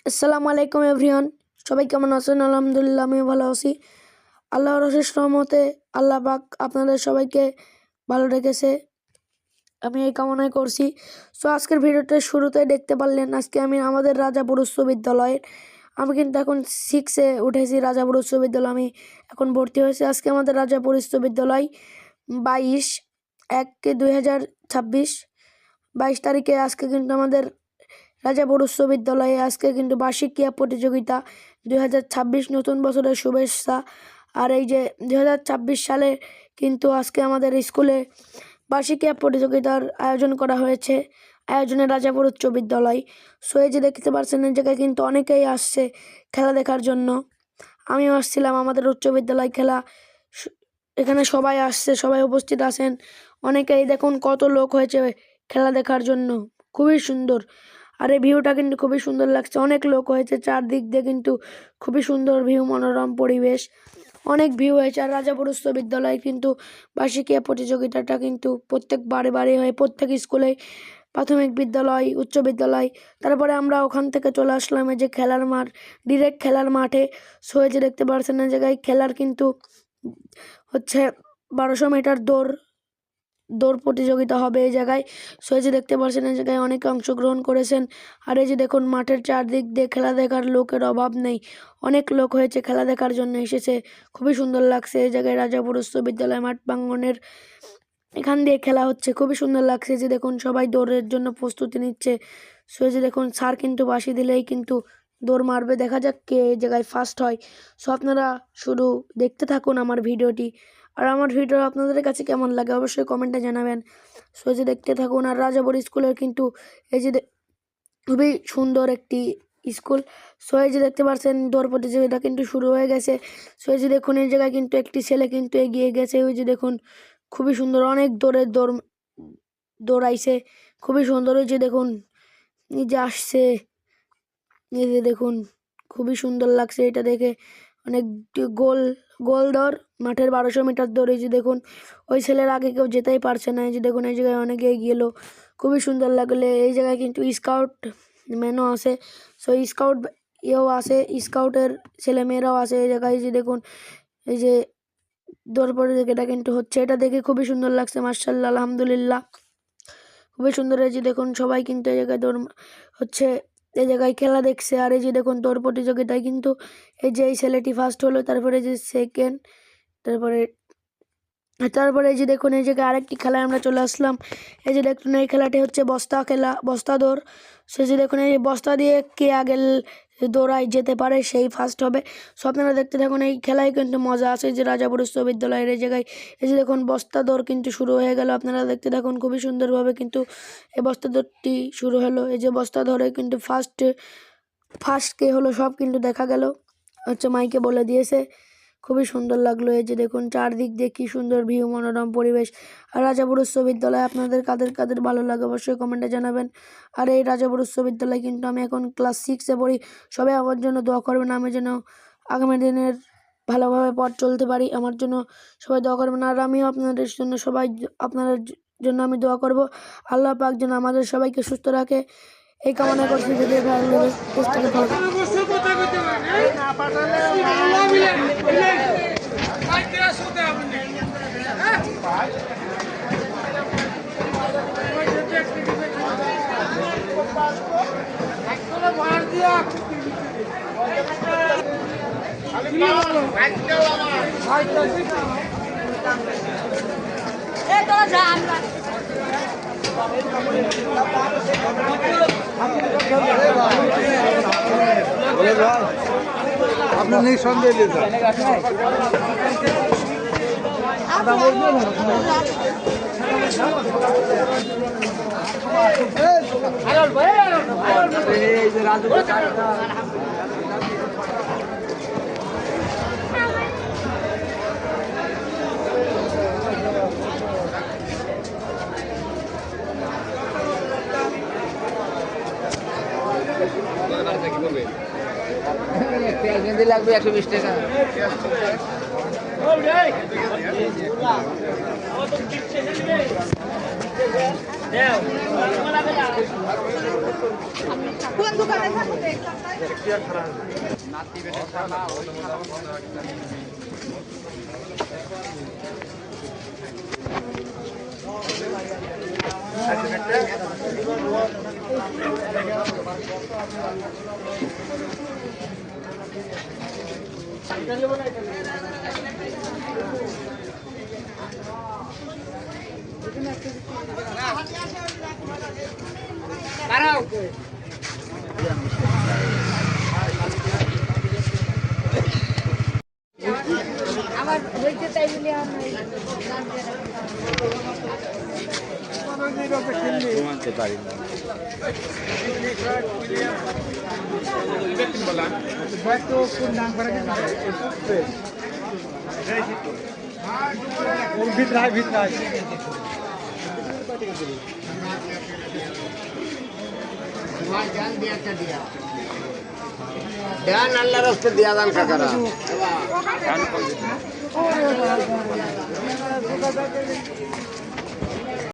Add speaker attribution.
Speaker 1: আসসালামু আলাইকুম এভরিওয়ান, সবাই কেমন আছেন? আলহামদুলিল্লাহ আমি ভালো আছি। আল্লাহর অশেষ রহমতে আল্লাহ পাক আপনাদের সবাইকে ভালো রেখেছে, আমি এই কামনাই করছি। সো আজকের ভিডিওতে শুরুতে দেখতে পারলেন আজকে আমি আমাদের রাজাপুর উচ্চ বিদ্যালয়ের আমি কিন্তু এখন 6-এ উঠেছি। রাজাপুর উচ্চ বিদ্যালয় আমি এখন ভর্তি হয়েছি। আজকে আমাদের রাজাপুর উচ্চ বিদ্যালয় 22/1/2026 22 তারিখে আজকে কিন্তু আমাদের রাজাপুর উচ্চ বিদ্যালয়ে আজকে কিন্তু বার্ষিক ক্রীড়া প্রতিযোগিতা 2026 নতুন বছরের শুভেচ্ছা। আর এই যে 2026 সালে কিন্তু আজকে আমাদের স্কুলে বার্ষিক ক্রীড়া প্রতিযোগিতার আয়োজন করা হয়েছে, আয়োজনে রাজাপুর উচ্চ বিদ্যালয়। সো এই যে দেখতে পাচ্ছেন এই জায়গায় কিন্তু অনেকেই আসছে খেলা দেখার জন্য, আমিও আসছিলাম। আমাদের উচ্চ বিদ্যালয় খেলা এখানে সবাই আসছে, সবাই উপস্থিত আছেন। অনেকেই দেখুন কত লোক হয়েছে খেলা দেখার জন্য, খুবই সুন্দর। আর এই ভিউটা কিন্তু খুবই সুন্দর লাগছে, অনেক লোক হয়েছে চারদিক দিয়ে, কিন্তু খুবই সুন্দর ভিউ, মনোরম পরিবেশ, অনেক ভিউ হয়েছে। আর রাজাপুর উচ্চ বিদ্যালয় কিন্তু বার্ষিক ক্রীড়া প্রতিযোগিতাটা কিন্তু প্রত্যেক বারে হয়, প্রত্যেক স্কুলে, প্রাথমিক বিদ্যালয়, উচ্চ বিদ্যালয়। তারপরে আমরা ওখান থেকে চলে আসলাম এই যে খেলার মাঠ, ডিরেক্ট খেলার মাঠে। সো এই যে দেখতে পাচ্ছেন এই জায়গায় খেলার কিন্তু হচ্ছে 1200 মিটার দৌড় প্রতিযোগিতা হবে এই জায়গায়। সো এই যে দেখতে পাচ্ছেন এই জায়গায় অনেকে অংশগ্রহণ করেছেন। আর এই যে দেখুন মাঠের চারদিক দিয়ে খেলা দেখার লোকের অভাব নেই, অনেক লোক হয়েছে খেলা দেখার জন্য এসেছে, খুবই সুন্দর লাগছে। এই জায়গায় রাজাপুর উচ্চ বিদ্যালয় মাঠ প্রাঙ্গণের এখান দিয়ে খেলা হচ্ছে, খুবই সুন্দর লাগছে। যে দেখুন সবাই দৌড়ের জন্য প্রস্তুতি নিচ্ছে। সো এই যে দেখুন স্যার কিন্তু বাঁশি দিলেই কিন্তু দৌড় মারবে, দেখা যাক কে এই জায়গায় ফার্স্ট হয়। সো আপনারা শুধু দেখতে থাকুন আমার ভিডিওটি। আর আমার ভিডিও আপনাদের কাছে কেমন লাগে অবশ্যই কমেন্টে জানাবেন। সো এই যে দেখতে থাকুন। আর রাজাপুর স্কুলের কিন্তু এই যে খুবই সুন্দর একটি স্কুল। সো এই যে দেখতে পাচ্ছেন দৌড় প্রতিযোগিতা কিন্তু শুরু হয়ে গেছে। সো এই যে দেখুন এই জায়গায় কিন্তু একটি ছেলে কিন্তু এগিয়ে গেছে, ওই যে দেখুন খুবই সুন্দর, অনেক দৌড়াইছে, খুবই সুন্দর। ওই যে দেখুন এই যে আসছে, এই যে দেখুন খুবই সুন্দর লাগছে এটা দেখে। অনেক গোল দৌড়, মাঠের 1200 মিটার দৌড়। এই যে দেখুন ওই ছেলের আগে কেউ যেতেই পারছে না। এই যে দেখুন এই জায়গায় অনেকে এগিয়ে এলো, খুবই সুন্দর লাগলে। এই জায়গায় কিন্তু স্কাউট ম্যানও আছে, সো স্কাউট ইয়েও আছে, স্কাউটের ছেলেমেয়েরাও আছে এই জায়গায়। যে দেখুন এই যে দৌড় প্রতিযোগিতা কিন্তু হচ্ছে, এটা দেখে খুবই সুন্দর লাগছে, মাশাআল্লাহ, আলহামদুলিল্লাহ, খুবই সুন্দর। এই যে দেখুন সবাই কিন্তু এই জায়গায় দৌড় হচ্ছে, এই জায়গায় খেলা দেখছে। আর এই যে দেখুন দৌড় প্রতিযোগিতায় কিন্তু এই যে এই ছেলেটি ফার্স্ট হলো, তারপরে যে সেকেন্ড, তারপরে এই যে দেখুন এই জায়গায় আরেকটি খেলায় আমরা চলে আসলাম। এই যে দেখুন এই খেলাটি হচ্ছে বস্তা দৌড়। সে যে দেখুন এই বস্তা দিয়ে কে আগে দৌড়ায় যেতে পারে সেই ফার্স্ট হবে। সো আপনারা দেখতে থাকুন, এই খেলায় কিন্তু মজা আছে। যে রাজাপুর উচ্চ বিদ্যালয়ের এই জায়গায় এই যে দেখুন বস্তা দৌড় কিন্তু শুরু হয়ে গেল, আপনারা দেখতে থাকুন, খুবই সুন্দরভাবে কিন্তু এই বস্তা দৌড়টি শুরু হলো। এই যে বস্তা ধরে কিন্তু ফার্স্ট কে হলো সব কিন্তু দেখা গেল, হচ্ছে মাইকে বলে দিয়েছে, খুবই সুন্দর লাগলো। এই যে দেখুন চারদিক দিয়ে কি সুন্দর ভিউ, মনোরম পরিবেশ। আর রাজাপুর উচ্চ বিদ্যালয় আপনাদের কাদের ভালো লাগে অবশ্যই কমেন্টে জানাবেন। আর এই রাজাপুর উচ্চ বিদ্যালয় কিন্তু আমি এখন ক্লাস 6-এ পড়ি। সবাই আমার জন্য দোয়া করবেন, আমি যেন আগামী দিনের ভালোভাবে পথ চলতে পারি, আমার জন্য সবাই দোয়া করবেন। আর আমিও আপনাদের জন্য আপনাদের জন্য আমি দোয়া করব, আল্লাহ পাক যেন আমাদের সবাইকে সুস্থ রাখে, এই কামনা করছি। যদি ভালো
Speaker 2: আপনার নেই সন্দেহ লাগবে 120 টাকা।
Speaker 3: কোন দোকানে থাকবে আমার বলতে চাই বলে
Speaker 4: ঘুমাতে পারি না।
Speaker 2: ধ্যান আল্লাহর রাস্তে দিয়া দান কাকারা